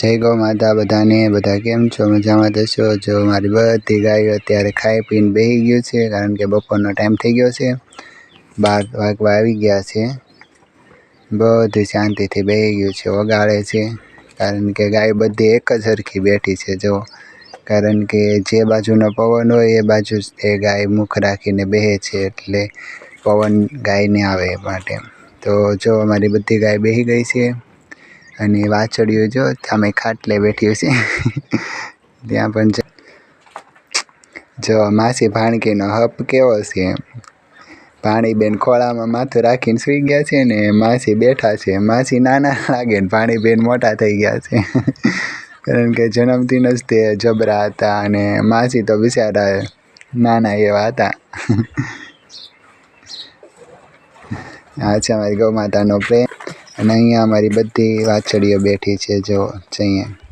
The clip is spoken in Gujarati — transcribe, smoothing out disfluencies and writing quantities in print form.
જય ગૌ માતા બધાને, બધા કેમ છો? મજામાં થશો? જો મારી બધી ગાયો અત્યારે ખાઈ પીને બેસી ગયું છે, કારણ કે બપોરનો ટાઈમ થઈ ગયો છે, 12 વાગવા આવી ગયા છે. બધી શાંતિથી બેસી ગયું છે, વગાડે છે, કારણ કે ગાય બધી એક જ સરખી બેઠી છે. જો કારણ કે જે બાજુનો પવન હોય એ બાજુ જ તે ગાય મુખ રાખીને બેસે છે, એટલે પવન ગાયને આવે એ માટે. તો જો અમારી બધી ગાય બેસી ગઈ છે, અને વાછડીઓ જો સામે ખાટલે બેઠી છે. ત્યાં પણ જો માસી ભાણકીનો હપ કેવો છે. ભાણીબેન ખોળામાં માથું રાખીને સૂઈ ગયા છે ને માસી બેઠા છે. માસી નાના લાગે ને ભાણીબેન મોટા થઈ ગયા છે. કારણ કે જન્મથી જ તે જબરા હતા, અને માસી તો બિચારા નાના એવા હતા. આ છે અમારી ગૌ માતાનો પ્રેમ. અને અહીંયા અમારી બધી વાછડીઓ બેઠી છે. જો અહીંયા